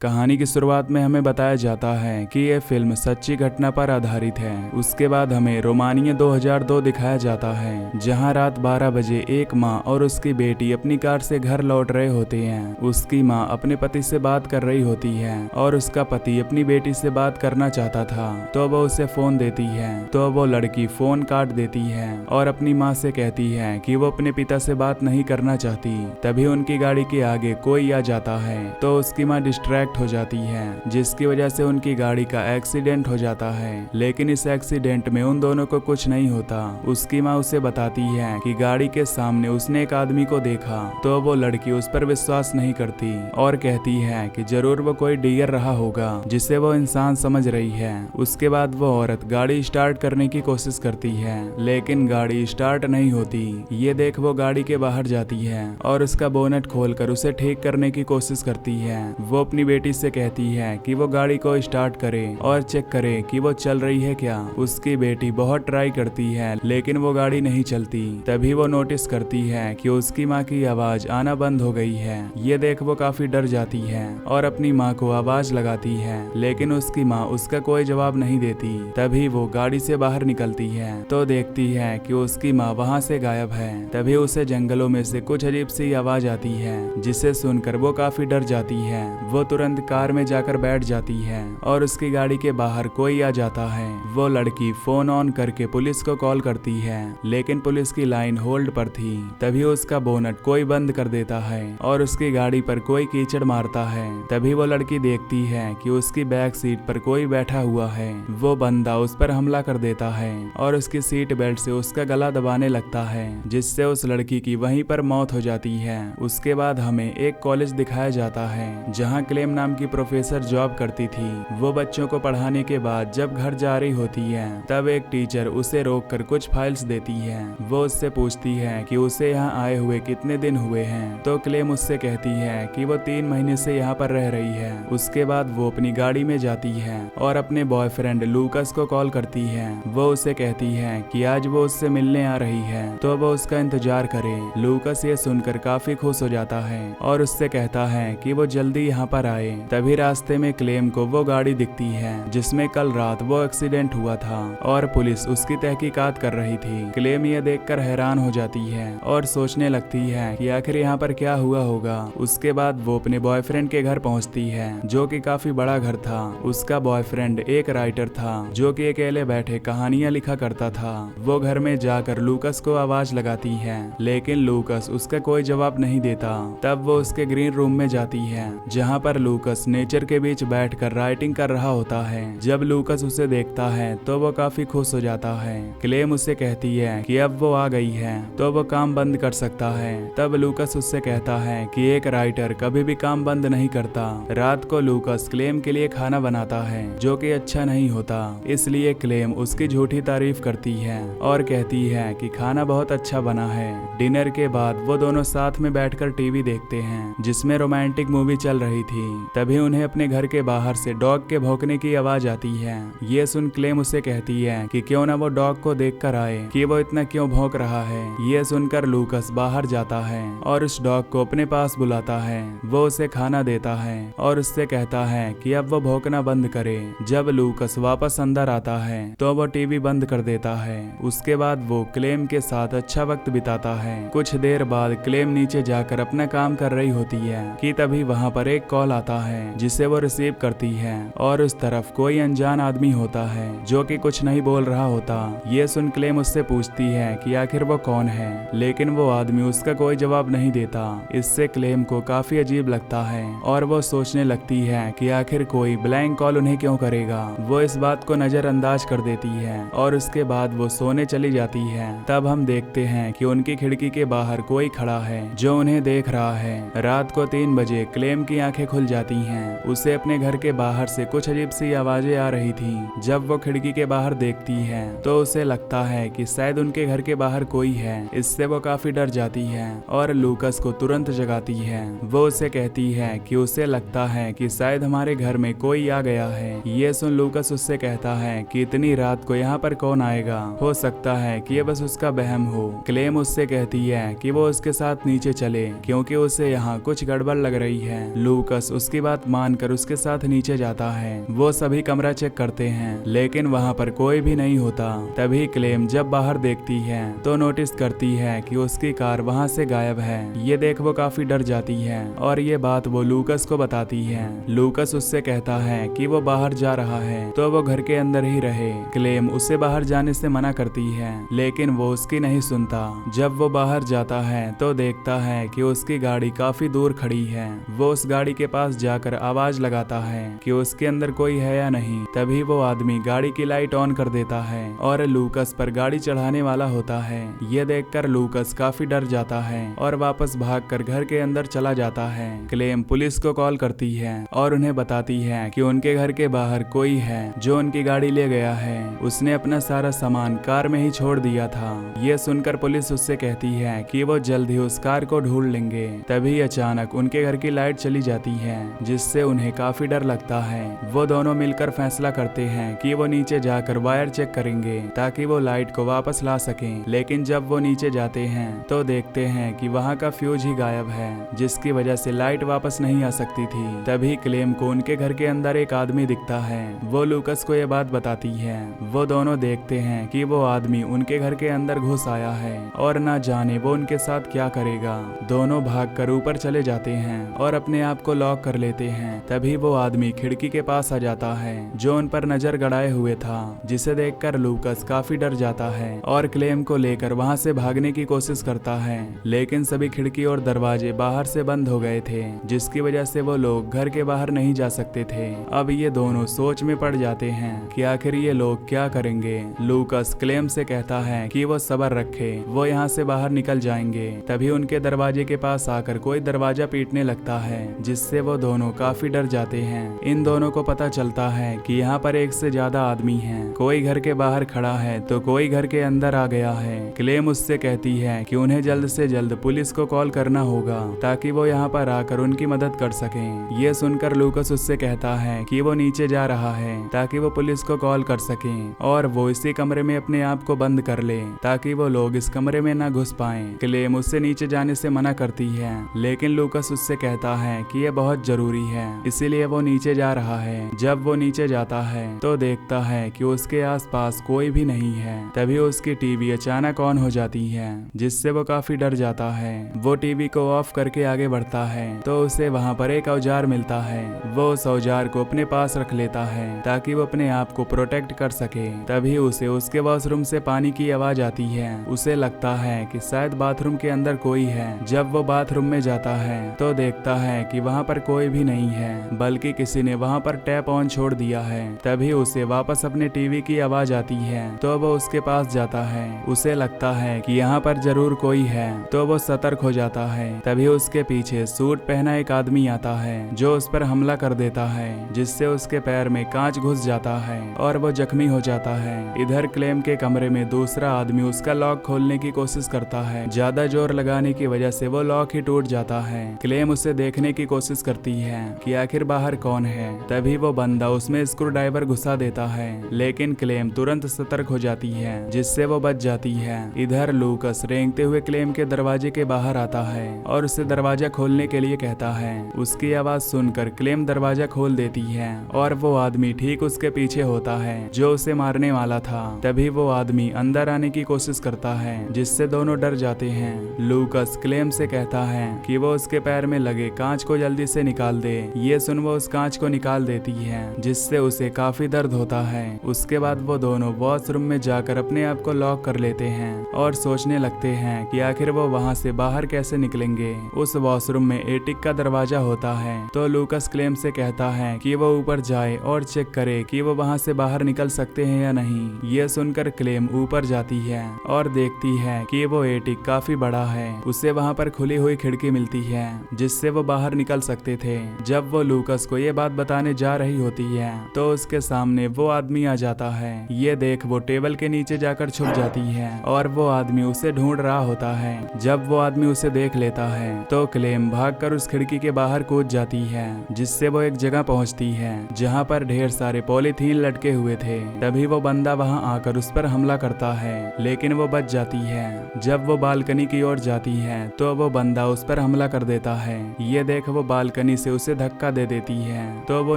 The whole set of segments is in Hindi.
कहानी की शुरुआत में हमें बताया जाता है कि यह फिल्म सच्ची घटना पर आधारित है। उसके बाद हमें रोमानिया 2002 दिखाया जाता है, जहां रात 12 बजे एक माँ और उसकी बेटी अपनी कार से घर लौट रहे होते हैं। उसकी माँ अपने पति से बात कर रही होती है और उसका पति अपनी बेटी से बात करना चाहता था, तो वो उसे फोन देती है। तो वो लड़की फोन काट देती है और अपनी माँ से कहती है कि वो अपने पिता से बात नहीं करना चाहती। तभी उनकी गाड़ी के आगे कोई आ जाता है, तो उसकी माँ डिस्ट्रैक्ट हो जाती है, जिसकी वजह से उनकी गाड़ी का एक्सीडेंट हो जाता है। लेकिन इस एक्सीडेंट में उन दोनों को कुछ नहीं होता। उसकी माँ उसे बताती है कि गाड़ी के सामने उसने एक आदमी को देखा, तो वो लड़की उस पर विश्वास नहीं करती और कहती है कि जरूर वो कोई डिगर रहा होगा जिसे वो इंसान समझ रही है। उसके बाद वो औरत गाड़ी स्टार्ट करने की कोशिश करती है, लेकिन गाड़ी स्टार्ट नहीं होती। ये देख वो गाड़ी के बाहर जाती है और उसका बोनट खोलकर उसे ठीक करने की कोशिश करती है। वो अपनी बेटी से कहती है कि वो गाड़ी को स्टार्ट करे और चेक करे कि वो चल रही है क्या। उसकी बेटी बहुत ट्राई करती है, लेकिन वो गाड़ी नहीं चलती। तभी वो नोटिस करती है कि उसकी माँ की आवाज आना बंद हो गई है। ये देख वो काफी डर जाती है और अपनी माँ को आवाज लगाती है, लेकिन उसकी माँ उसका कोई जवाब नहीं देती। तभी वो गाड़ी से बाहर निकलती है तो देखती है कि उसकी माँ वहाँ से गायब है। तभी उसे जंगलों में से कुछ अजीब सी आवाज आती है, जिसे सुनकर वो काफी डर जाती है। वो तुरंत कार में जाकर बैठ जाती है और उसकी गाड़ी के बाहर कोई आ जाता है। वो लड़की फोन ऑन करके पुलिस को कॉल करती है, लेकिन पुलिस की लाइन होल्ड पर थी। तभी उसका बोनट कोई बंद कर देता है और उसकी गाड़ी पर कोई कीचड़ मारता है। तभी वो लड़की देखती है कि उसकी बैक सीट पर कोई बैठा हुआ है। वो बंदा उस पर हमला कर देता है और उसकी सीट बेल्ट से उसका गला दबाने लगता है, जिससे उस लड़की की वहीं पर मौत हो जाती है। उसके बाद हमें एक कॉलेज दिखाया जाता है, जहाँ क्लेम नाम की प्रोफेसर जॉब करती थी। वो बच्चों को पढ़ाने के बाद जब घर जा रही होती है, तब एक टीचर उसे रोककर कुछ फाइल्स देती है। वो उससे पूछती है कि उसे यहाँ आए हुए कितने दिन हुए हैं, तो क्लेम उससे कहती है कि वो 3 महीने से यहाँ पर रह रही है। उसके बाद वो अपनी गाड़ी में जाती है और अपने बॉयफ्रेंड लूकस को कॉल करती है। वो उसे कहती है कि आज वो उससे मिलने आ रही है, तो वो उसका इंतजार करे। लूकस ये सुनकर काफी खुश हो जाता है और उससे कहता है कि वो जल्दी यहाँ पर आए। तभी रास्ते में क्लेम को वो गाड़ी दिखती है जिसमें कल रात वो एक्सीडेंट हुआ था और पुलिस उसकी तहकीकात कर रही थी। क्लेम ये देखकर हैरान हो जाती है और सोचने लगती है कि आखिर यहाँ पर क्या हुआ होगा। उसके बाद वो अपने बॉयफ्रेंड के घर पहुँचती है, जो कि काफी बड़ा घर था। उसका बॉयफ्रेंड एक राइटर था जो कि अकेले बैठे कहानियां लिखा करता था। वो घर में जाकर लूकस को आवाज लगाती है, लेकिन लूकस उसका कोई जवाब नहीं देता। तब वो उसके ग्रीन रूम में जाती है, जहाँ पर लूकस नेचर के बीच बैठकर राइटिंग कर रहा होता है। जब लूकस उसे देखता है तो वो काफी खुश हो जाता है। क्लेम उससे कहती है कि अब वो आ गई है तो वो काम बंद कर सकता है। तब लूकस उससे कहता है कि एक राइटर कभी भी काम बंद नहीं करता। रात को लूकस क्लेम के लिए खाना बनाता है, जो कि अच्छा नहीं होता, इसलिए क्लेम उसकी झूठी तारीफ करती है और कहती है कि खाना बहुत अच्छा बना है। डिनर के बाद वो दोनों साथ में बैठकर टीवी देखते हैं, जिसमें रोमांटिक मूवी चल रही थी। तभी उन्हें अपने घर के बाहर से डॉग के भौंकने की आवाज आती है। ये सुन क्लेम उसे कहती है कि क्यों ना वो डॉग को देखकर आए कि वो इतना क्यों भौंक रहा है। ये सुनकर लूकस बाहर जाता है और उस डॉग को अपने पास बुलाता है। वो उसे खाना देता है और उससे कहता है कि अब वो भौंकना बंद करे। जब लूकस वापस अंदर आता है तो वो टीवी बंद कर देता है। उसके बाद वो क्लेम के साथ अच्छा वक्त बिताता है। कुछ देर बाद क्लेम नीचे जाकर अपना काम कर रही होती है कि तभी वहाँ पर एक कॉल आता है, जिसे वो रिसीव करती है और उस तरफ कोई अनजान आदमी होता है जो कि कुछ नहीं बोल रहा होता। ये सुन क्लेम उससे पूछती है कि आखिर वो कौन है, लेकिन वो आदमी उसका कोई जवाब नहीं देता। इससे क्लेम को काफी अजीब लगता है और वो सोचने लगती है कि आखिर कोई ब्लैंक कॉल उन्हें क्यों करेगा। वो इस बात को नजरअंदाज कर देती है और उसके बाद वो सोने चली जाती है। तब हम देखते हैं कि उनकी खिड़की के बाहर कोई खड़ा है जो उन्हें देख रहा है। रात को 3 बजे क्लेम की आंखें खुल जाती हैं। उसे अपने घर के बाहर से कुछ अजीब सी आवाजें आ रही थी। जब वो खिड़की के बाहर देखती है तो उसे लगता है कि शायद उनके घर के बाहर कोई है। इससे वो काफी डर जाती है और लूकस को तुरंत जगाती है। वो उसे कहती है कि उसे लगता है कि शायद हमारे घर में कोई आ गया है। ये सुन लूकस उससे कहता है कि इतनी रात को यहाँ पर कौन आएगा, हो सकता है कि ये बस उसका वहम हो। क्लेम उससे कहती है कि वो उसके साथ नीचे चले, क्योंकि उसे यहाँ कुछ गड़बड़ लग रही है। लूकस उसकी उसकी बात मानकर उसके साथ नीचे जाता है। वो सभी कमरा चेक करते हैं लेकिन वहाँ पर कोई भी नहीं होता। तभी क्लेम जब बाहर देखती है तो नोटिस करती है कि उसकी कार वहाँ से गायब है। ये देख वो काफी डर जाती है और ये बात वो लूकस को बताती है। लूकस उससे कहता है कि वो बाहर जा रहा है तो वो घर के अंदर ही रहे। क्लेम उसे बाहर जाने से मना करती है लेकिन वो उसकी नहीं सुनता। जब वो बाहर जाता है तो देखता है कि उसकी गाड़ी काफी दूर खड़ी है। वो उस गाड़ी के पास जाकर आवाज लगाता है कि उसके अंदर कोई है या नहीं। तभी वो आदमी गाड़ी की लाइट ऑन कर देता है और लूकस पर गाड़ी चढ़ाने वाला होता है। ये देखकर लूकस काफी डर जाता है और वापस भागकर घर के अंदर चला जाता है। क्लेम पुलिस को कॉल करती है और उन्हें बताती है कि उनके घर के बाहर कोई है जो उनकी गाड़ी ले गया है। उसने अपना सारा सामान कार में ही छोड़ दिया था। ये सुनकर पुलिस उससे कहती है कि वो जल्द ही उस कार को ढूंढ लेंगे। तभी अचानक उनके घर की लाइट चली जाती है जिससे उन्हें काफी डर लगता है। वो दोनों मिलकर फैसला करते हैं कि वो नीचे जाकर वायर चेक करेंगे ताकि वो लाइट को वापस ला सकें। लेकिन जब वो नीचे जाते हैं तो देखते हैं कि वहाँ का फ्यूज ही गायब है जिसकी वजह से लाइट वापस नहीं आ सकती थी। तभी क्लेम को उनके घर के अंदर एक आदमी दिखता है। वो लूकस को ये बात बताती है। वो दोनों देखते हैं कि वो आदमी उनके घर के अंदर घुस आया है और ना जाने वो उनके साथ क्या करेगा। दोनों भागकर ऊपर चले जाते हैं और अपने आप को लॉक कर लेते हैं। तभी वो आदमी खिड़की के पास आ जाता है जो उन पर नजर गड़ाए हुए था, जिसे देखकर लूकस काफी डर जाता है और क्लेम को लेकर वहां से भागने की कोशिश करता है। लेकिन सभी खिड़की और दरवाजे बाहर से बंद हो गए थे जिसकी वजह से वो लोग घर के बाहर नहीं जा सकते थे। अब ये दोनों सोच में पड़ जाते हैं कि आखिर ये लोग क्या करेंगे। लूकस क्लेम से कहता है कि वो सब्र रखे, वो यहाँ से बाहर निकल जाएंगे। तभी उनके दरवाजे के पास आकर कोई दरवाजा पीटने लगता है जिससे वो दोनों काफी डर जाते हैं। इन दोनों को पता चलता है कि यहाँ पर एक से ज्यादा आदमी हैं। कोई घर के बाहर खड़ा है तो कोई घर के अंदर आ गया है। क्लेम उससे कहती है कि उन्हें जल्द से जल्द पुलिस को कॉल करना होगा ताकि वो यहाँ पर आकर उनकी मदद कर सकें। ये सुनकर लूकस उससे कहता है कि वो नीचे जा रहा है ताकि वो पुलिस को कॉल कर सकें और वो इसी कमरे में अपने आप को बंद कर ले ताकि वो लोग इस कमरे में न घुस पाएं। क्लेम उससे नीचे जाने से मना करती है लेकिन लूकस उससे कहता है कि ये बहुत जरूरी है, इसीलिए वो नीचे जा रहा है। जब वो नीचे जाता है तो देखता है कि उसके आसपास कोई भी नहीं है। तभी उसकी टीवी अचानक ऑन हो जाती है जिससे वो काफी डर जाता है। वो टीवी को ऑफ करके आगे बढ़ता है तो उसे वहाँ पर एक औजार मिलता है। वो उस औजार को अपने पास रख लेता है ताकि वो अपने आप को प्रोटेक्ट कर सके। तभी उसे उसके वॉशरूम से पानी की आवाज आती है। उसे लगता है कि शायद बाथरूम के अंदर कोई है। जब वो बाथरूम में जाता है तो देखता है कि वहाँ पर कोई भी नहीं है बल्कि किसी ने वहाँ पर टैप ऑन छोड़ दिया है। तभी उसे वापस अपने टीवी की आवाज आती है तो वो उसके पास जाता है। उसे लगता है कि यहाँ पर जरूर कोई है तो वो सतर्क हो जाता है। तभी उसके पीछे सूट पहना एक आदमी आता है जो उस पर हमला कर देता है जिससे उसके पैर में कांच घुस जाता है और वो जख्मी हो जाता है। इधर क्लेम के कमरे में दूसरा आदमी उसका लॉक खोलने की कोशिश करता है। ज्यादा जोर लगाने की वजह से वो लॉक ही टूट जाता है। क्लेम उसे देखने की कोशिश करती है कि आखिर बाहर कौन है। तभी वो बंदा उसमें स्क्रू ड्राइवर घुसा देता है लेकिन क्लेम तुरंत सतर्क हो जाती है जिससे वो बच जाती है। इधर लूकस रेंगते हुए क्लेम के दरवाजे के बाहर आता है और उसे दरवाजा खोलने के लिए कहता है। उसकी आवाज सुनकर क्लेम दरवाजा खोल देती है और वो आदमी ठीक उसके पीछे होता है जो उसे मारने वाला था। तभी वो आदमी अंदर आने की कोशिश करता है जिससे दोनों डर जाते हैं। लूकस क्लेम से कहता है कि वो उसके पैर में लगे कांच को जल्दी से निकाल दे। ये सुन वो उस कांच को निकाल देती है जिससे उसे काफी दर्द होता है। उसके बाद वो दोनों वॉशरूम में जाकर अपने आप को लॉक कर लेते हैं और सोचने लगते हैं कि आखिर वो वहाँ से बाहर कैसे निकलेंगे। उस वॉशरूम में एटिक का दरवाजा होता है तो लूकस क्लेम से कहता है कि वो ऊपर जाए और चेक करे कि वो वहाँ से बाहर निकल सकते हैं या नहीं। ये सुनकर क्लेम ऊपर जाती है और देखती है कि वो एटिक काफी बड़ा है। उसे वहाँ पर खुली हुई खिड़की मिलती है जिससे वो बाहर निकल सकते थे। जब वो लूकस को ये बात बताने जा रही होती है तो उसके सामने वो आदमी आ जाता है। ये देख वो टेबल के नीचे जाकर छुप जाती है और वो आदमी उसे ढूंढ रहा होता है। जब वो आदमी उसे देख लेता है तो क्लेम भागकर उस खिड़की के बाहर कूद जाती है जिससे वो एक जगह पहुंचती है जहां पर ढेर सारे पॉलीथीन लटके हुए थे। तभी वो बंदा वहां आकर उस पर हमला करता है लेकिन वो बच जाती है। जब वो बालकनी की ओर जाती है तो वो बंदा उस पर हमला कर देता है। ये देख वो बालकनी से उसे धक्का दे देती है तो वो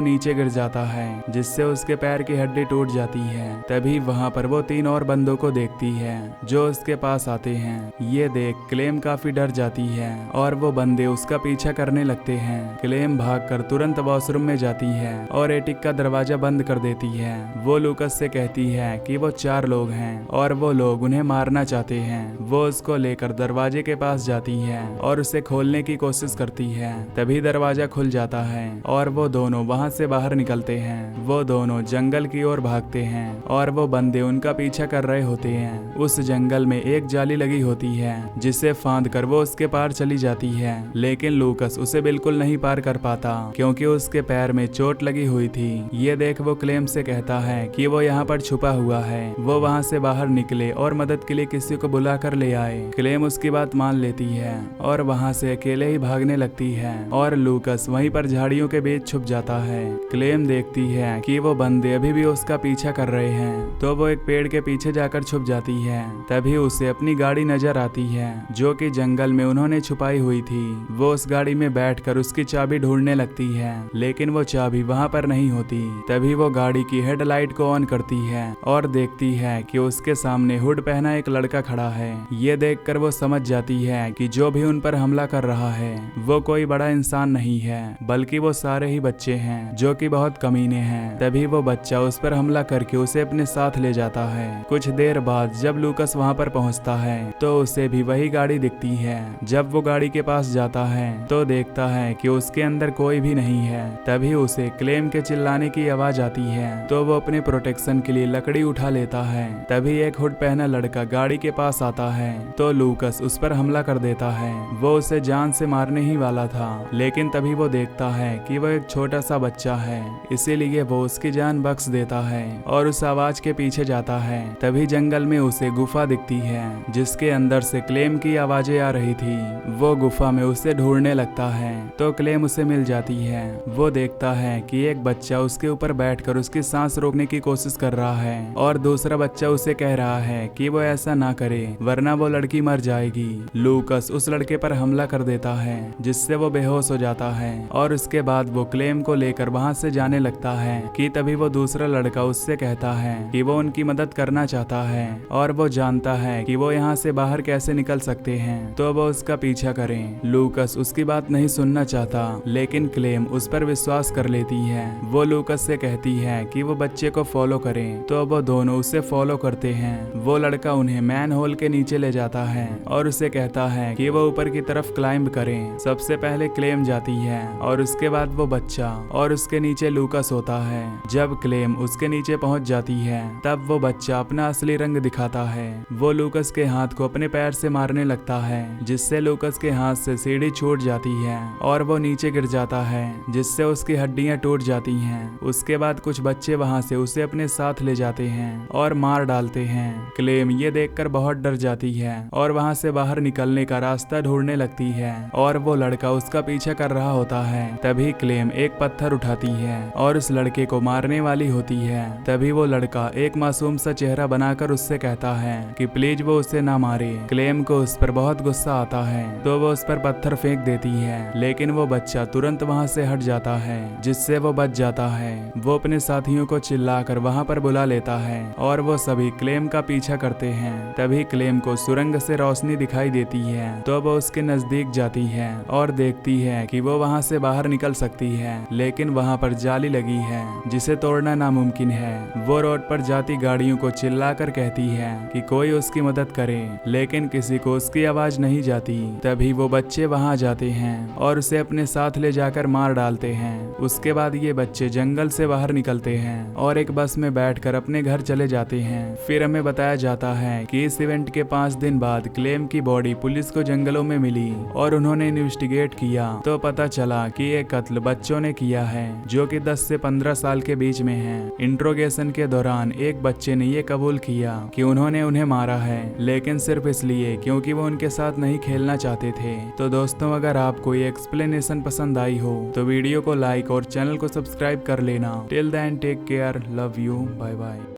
नीचे गिर जाता है, जिससे उसके पैर की हड्डी टूट जाती है। तभी वहाँ पर वो 3 और बंदों को देखती है जो उसके पास आते हैं। ये देख क्लेम काफी डर जाती है और वो बंदे उसका पीछा करने लगते हैं। क्लेम भागकर तुरंत वॉशरूम में जाती है और एटिक का दरवाजा बंद कर देती है। वो लूकस से कहती है कि वो 4 लोग हैं और वो लोग उन्हें मारना चाहते हैं। वो उसको लेकर दरवाजे के पास जाती है और उसे खोलने की कोशिश करती है। तभी दरवाजा खुल जाता है और वो दोनों वहां से बाहर निकलते हैं। वो दोनों जंगल की ओर भागते हैं और वो बंदे उनका पीछा कर रहे होते हैं। उस जंगल में एक जाली लगी होती है जिसे फांद कर वो उसके पार चली जाती है, लेकिन लूकस उसे बिल्कुल नहीं पार कर पाता क्योंकि उसके पैर में चोट लगी हुई थी। ये देख वो क्लेम से कहता है कि वो यहाँ पर छुपा हुआ है। वो वहाँ से बाहर निकले और मदद के लिए किसी को बुला कर ले आए। क्लेम उसकी बात मान लेती है और वहाँ से अकेले ही भागने लगती है और लूकस वहीं पर झाड़ियों के बीच छुप जाता है। क्लेम देखती है कि वो बंदे अभी भी उसका पीछा कर रहे हैं तो वो एक पेड़ के पीछे जाकर छुप जाती है। तभी उसे अपनी गाड़ी नजर आती है जो कि जंगल में उन्होंने छुपाई हुई थी। वो उस गाड़ी में बैठकर उसकी चाबी ढूंढने लगती है, लेकिन वो चाबी वहाँ पर नहीं होती। तभी वो गाड़ी की हेडलाइट को ऑन करती है और देखती है कि उसके सामने हुड पहना एक लड़का खड़ा है। ये देखकर वो समझ जाती है कि जो भी उन पर हमला कर रहा है वो कोई बड़ा इंसान नहीं है, बल्कि वो सारे ही बच्चे हैं जो कि बहुत कमीने हैं। तभी वो बच्चा उस पर हमला करके उसे अपने साथ ले जाता है। कुछ देर बाद जब लूकस वहाँ पर पहुँचता है तो उसे भी वही गाड़ी दिखती है। जब वो गाड़ी के पास जाता है तो देखता है कि उसके अंदर कोई भी नहीं है। तभी उसे क्लेम के चिल्लाने की आवाज आती है तो वो अपने प्रोटेक्शन के लिए लकड़ी उठा लेता है। तभी एक हुड पहना लड़का गाड़ी के पास आता है तो लूकस उस पर हमला कर देता है। वो उसे जान से मारने ही वाला था, लेकिन तभी वो देखता है कि वो एक छोटा सा बच्चा है, इसीलिए वो उसकी जान बख्श देता है और उस आवाज के पीछे जाता है। तभी जंगल में उसे गुफा दिखती है जिसके अंदर से क्लेम की आवाजें आ रही थी। वो गुफा में उसे ढूंढने लगता है तो क्लेम उसे मिल जाती है। वो देखता है कि एक बच्चा उसके ऊपर बैठकर उसकी सांस रोकने की कोशिश कर रहा है और दूसरा बच्चा उसे कह रहा है कि वो ऐसा ना करे वरना वो लड़की मर जाएगी। लूकस उस लड़के पर हमला कर देता है जिससे वो बेहोश हो जाता है और उसके बाद वो क्लेम को लेकर वहां से जाने लगता है कि तभी वो दूसरा लड़का उससे कहता है कि वो उनकी मदद करना चाहता है और वो जानता है कि वो यहाँ से बाहर कैसे निकल सकते हैं तो वो उसका पीछा करें। लूकस उसकी बात नहीं सुनना चाहता, लेकिन क्लेम उस पर विश्वास कर लेती है। वो लूकस से कहती है कि वो बच्चे को फॉलो करें तो वो दोनों उसे फॉलो करते हैं। वो लड़का उन्हें मैन होल के नीचे ले जाता है और उसे कहता है कि वो ऊपर की तरफ क्लाइंब करें। सबसे पहले क्लेम जाती है और उसके बाद वो बच्चा और उसके नीचे लूकस होता है। जब क्लेम उसके नीचे पहुंच जाती है तब वो बच्चा अपना असली रंग दिखाता है। वो लूकस के हाथ को अपने पैर से मारने लगता है जिससे लूकस के हाथ से सीढ़ी छूट जाती है और वो नीचे गिर जाता है जिससे उसकी हड्डियां टूट जाती हैं। उसके बाद कुछ बच्चे वहां से उसे अपने साथ ले जाते हैं और मार डालते हैं। क्लेम ये देखकर बहुत डर जाती है और वहां से बाहर निकलने का रास्ता ढूंढने लगती है और वो लड़का उसका पीछा कर रहा होता है। तभी क्लेम एक पत्थर उठाती है और उस लड़के को मारने वाली होती है। तभी वो लड़का एक मासूम सा चेहरा बनाकर उससे कहता है कि प्लीज वो उसे ना मारे। क्लेम को उस पर बहुत गुस्सा आता है तो वो उस पर पत्थर फेंक देती है, लेकिन वो बच्चा तुरंत वहां से हट जाता है जिससे वो बच जाता है। वो अपने साथियों को चिल्लाकर वहां पर बुला लेता है और वो सभी क्लेम का पीछा करते हैं। तभी क्लेम को सुरंग से रोशनी दिखाई देती है तो वो उसके नजदीक जाती है और देखती है कि वो वहां से बाहर निकल सकती है, लेकिन वहां पर जाली लगी है जिसे तोड़ना नामुमकिन है। वो रोड पर जाती गाड़ियों को चिल्लाकर कहती है कि कोई उसकी मदद करे, लेकिन किसी को उसकी आवाज नहीं जाती। तभी वो बच्चे वहां जाते हैं और उसे अपने साथ ले जाकर मार डालते हैं। उसके बाद ये बच्चे जंगल से बाहर निकलते हैं और एक बस में बैठकर अपने घर चले जाते हैं। फिर हमें बताया जाता है कि इस इवेंट के 5 दिन बाद क्लेम की बॉडी पुलिस को जंगलों में मिली और उन्होंने इन्वेस्टिगेट किया तो पता चला कि ये कत्ल बच्चों ने किया है जो कि 10 से 15 साल के बीच में है। इंट्रोगेशन के दौरान एक बच्चे ने ये कबूल किया कि उन्होंने उन्हें मारा है, लेकिन सिर्फ इसलिए क्योंकि वो उनके साथ नहीं खेलना चाहते थे। तो दोस्तों, अगर आपको ये एक्सप्लेनेशन पसंद आई हो तो वीडियो को लाइक और चैनल को सब्सक्राइब कर लेना। Till then take care, love you, bye bye.